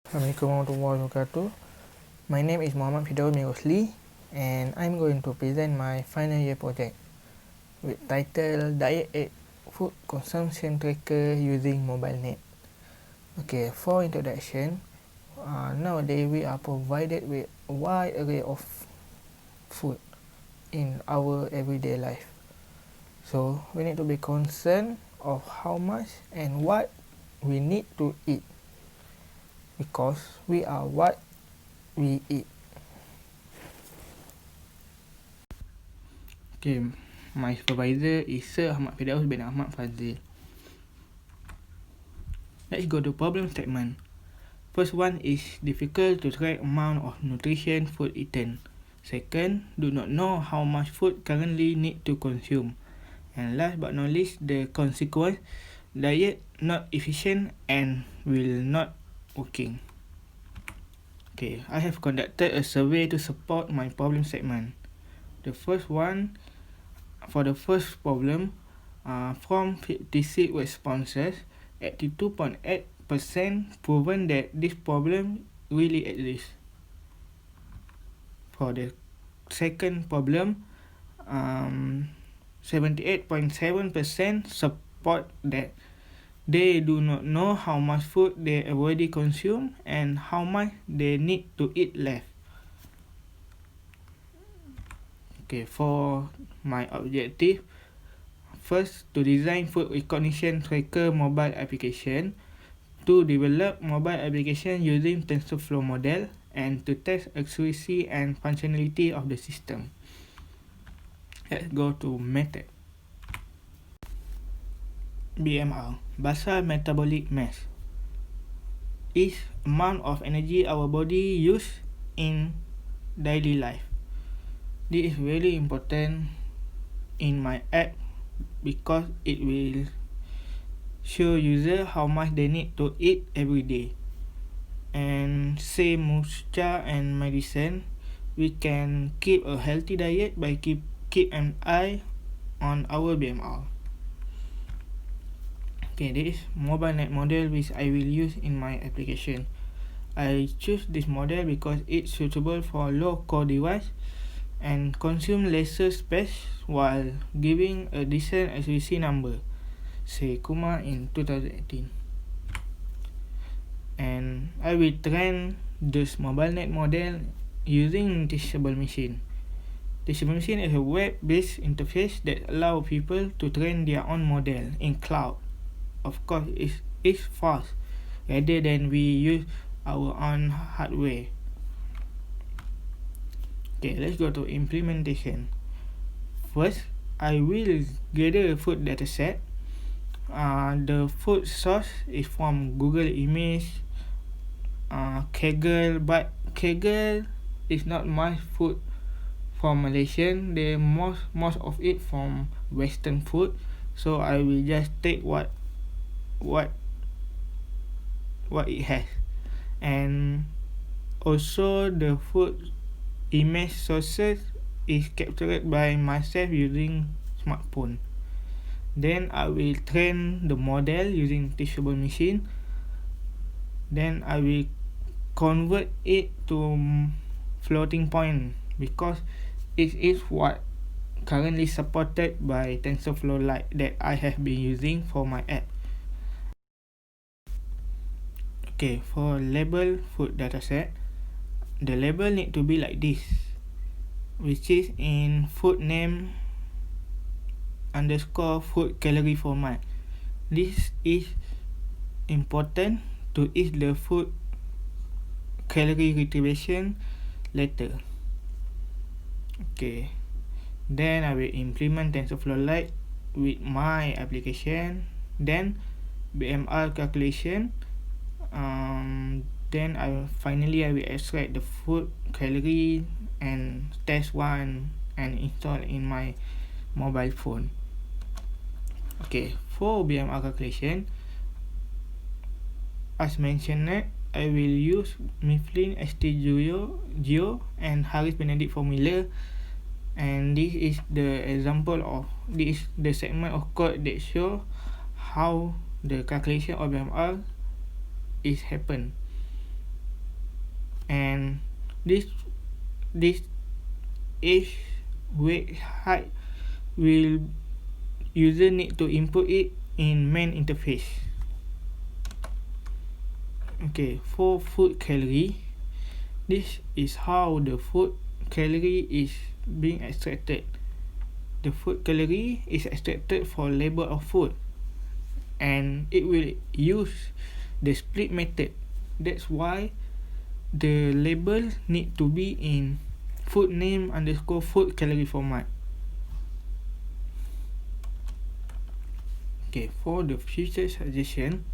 Assalamualaikum warahmatullahi wabarakatuh. My name is Firdaus Rosli, and I'm going to present my final year project with title DietAid Food Consumption Tracker using Mobilenet. Okay, for introduction, nowadays we are provided with a wide array of food in our everyday life. So we need to be concerned of how much and what we need to eat, because we are what we eat. Okay, my supervisor is Sir Ahmad Firdaus bin Ahmad Fazil. Let's go to problem statement. First one is difficult to track amount of nutrition food eaten. Second, do not know how much food currently need to consume. And last but not least, the consequence, diet not efficient and will not working. Okay, I have conducted a survey to support my problem statement. The first one, for the first problem, from 56 responses, 82.8% proven that this problem really exists. For the second problem, 78.7% support that they do not know how much food they already consume and how much they need to eat left. Okay, for my objective, first, to design food recognition tracker mobile application, to develop mobile application using TensorFlow model, and to test accuracy and functionality of the system. Let's go to method. BMR, basal metabolic mass, is amount of energy our body use in daily life. This is really important in my app because it will show user how much they need to eat every day. And same musca and medicine, we can keep a healthy diet by keep an eye on our BMR. Okay, this is Mobilenet model which I will use in my application. I choose this model because it's suitable for low-cost device and consume lesser space while giving a decent accuracy number, say Kuma in 2018. And I will train this Mobilenet model using teachable machine. Teachable machine is a web-based interface that allow people to train their own model in cloud. Of course, it's fast rather than we use our own hardware. Okay, let's go to implementation. First, I will gather a food dataset. The food source is from Google Image, Kaggle, but Kaggle is not much food from Malaysian. They most of it from Western food. So I will just take what it has. And also the food image sources is captured by myself using smartphone. Then I will train the model using teachable machine. Then I will convert it to floating point because it is what currently supported by TensorFlow Lite that I have been using for my app. Okay, for label food dataset, the label need to be like this, which is in food name underscore food calorie format. This is important to ease the food calorie retrieval later. Okay, then I will implement TensorFlow Lite with my application. Then BMR calculation. Then I will extract the food calorie and test one and install in my mobile phone. Okay, for BMR calculation, as mentioned, I will use Mifflin ST Geo and Harris Benedict formula, and this is the example of this is the segment of code that show how the calculation of BMR is happen. and this age, weight, height will user need to input it in main interface. Okay, for food calorie, this is how the food calorie is being extracted. The food calorie is extracted for label of food, and it will use the split method. That's why the label need to be in food name underscore food calorie format. Okay, for the future suggestion,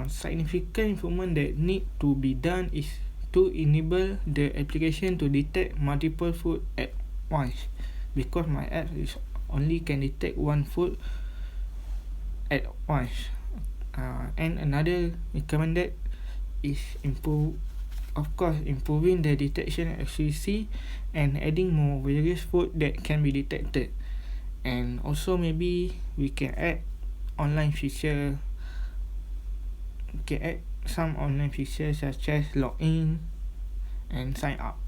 significant improvement that need to be done is to enable the application to detect multiple food at once, because my app is only can detect one food at once. And another recommended is improving the detection accuracy and adding more various food that can be detected. And also maybe we can add online feature. We can add some online features such as login and sign up.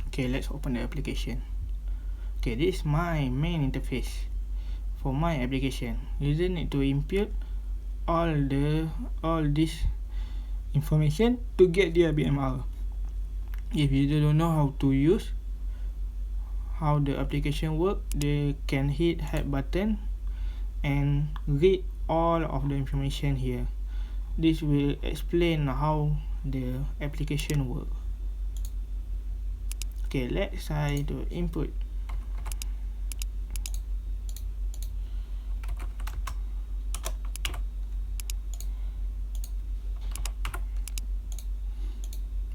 Okay, let's open the application. Okay, this is my main interface. For my application, user need to input all this information to get their BMR. If user don't know how to use how the application work, they can hit help button and read all of the information here. This will explain how the application work. Okay, let's try to input.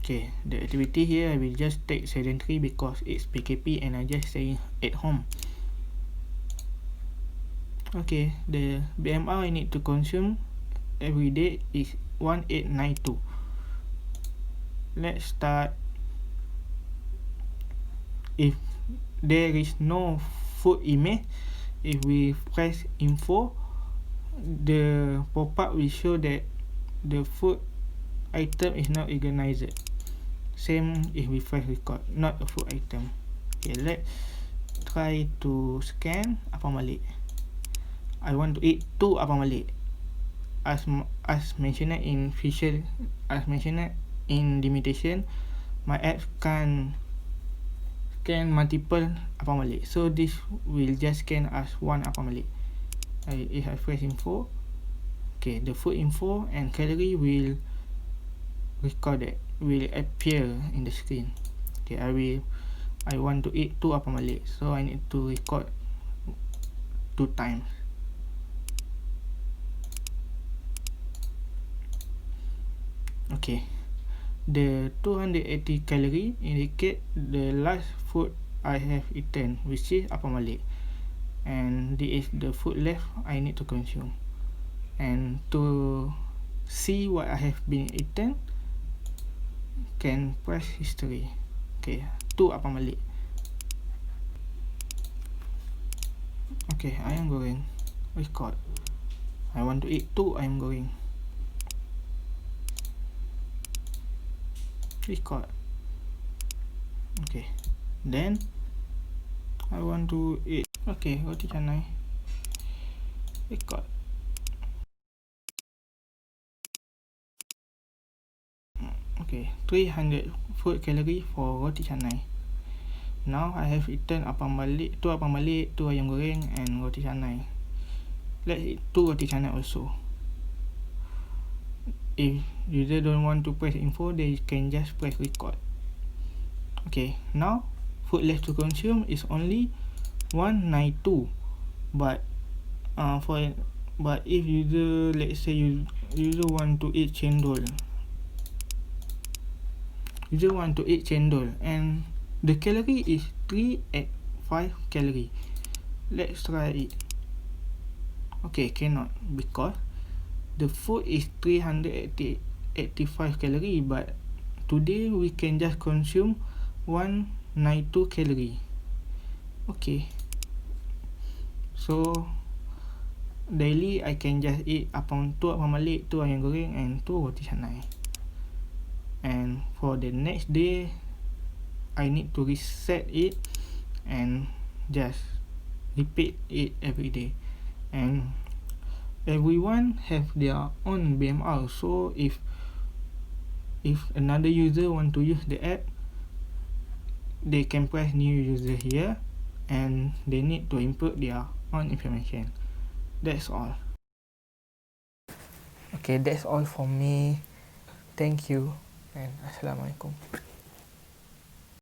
Okay, the activity here I will just take sedentary because it's PKP and I just stay at home. Okay, the BMR I need to consume every day is 1892. Let's start. If there is no food image, if we press info, the pop-up will show that the food item is not organized. Same if we press record, not a food item. Okay, let's try to scan apa balik. I want to eat 2 apa balik. As mentioned in feature, as mentioned in limitation, my app can scan multiple apa balik. So this will just scan as one apa balik. If I press info, okay, the food info and calorie will recorded, will appear in the screen. Okay, I want to eat 2 apa balik, so I need to record 2 times. Okay, the 280 calorie indicate the last food I have eaten, which is apa balik, and this is the food left I need to consume. And to see what I have been eaten, can press history. Okay, 2 apa balik. Okay, ayam goreng, record. I want to eat 2 ayam goreng, record. Okay, then I want to eat, okay, roti canai, record. Okay, 300 food calorie for roti canai. Now I have eaten apam balik, 2 apam balik, 2 ayam goreng and roti canai. Let's eat 2 roti canai also. If user don't want to press info, they can just press record. Okay, now food left to consume is only 192. But if user, let's say user want to eat cendol, and the calorie is 385 calorie. Let's try it. Okay, cannot, because the food is 385 calorie, but today we can just consume 192 calorie. Okay, so daily I can just eat tu abang Malik, tu ayam goreng, and tu roti canai. And for the next day, I need to reset it and just repeat it every day. And everyone have their own BMR, so if another user want to use the app, they can press new user here, and they need to input their own information. That's all. Okay, that's all from me. Thank you, and Assalamualaikum.